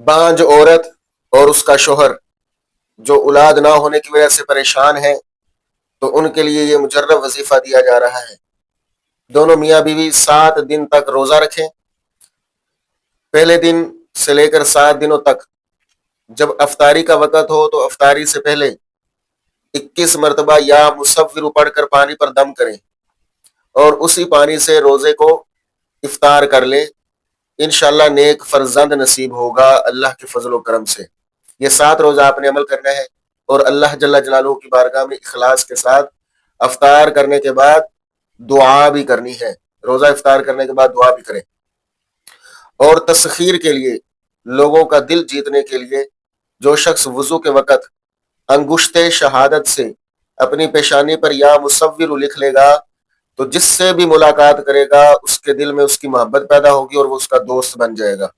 बांझ औरत और उसका शोहर जो औलाद ना होने की वजह से परेशान है, तो उनके लिए ये मुजर्रब वजीफा दिया जा रहा है। दोनों मियाँ बीवी 7 दिन तक रोजा रखें। पहले दिन से लेकर 7 दिनों तक जब अफ्तारी का वक़्त हो तो अफ्तारी से पहले 21 मरतबा या मुसव्विर पढ़कर पानी पर दम करें और उसी पानी से रोजे को इफ्तार कर ले। इंशाल्लाह नेक फर्जंद नसीब होगा अल्लाह के फजल करम से। ये 7 रोजा आपने अमल करना है और अल्लाह जल्ला जलालुहू की बारगाह में इखलास के साथ अफ्तार करने के बाद दुआ भी करनी है। रोजा इफ्तार करने के बाद दुआ भी करें। और तस्खीर के लिए, लोगों का दिल जीतने के लिए, जो शख्स वजू के वक़्त अंगुश्ते शहादत से अपनी पेशानी पर या मुसव्विर लिख लेगा, तो जिससे भी मुलाकात करेगा उसके दिल में उसकी मोहब्बत पैदा होगी और वो उसका दोस्त बन जाएगा।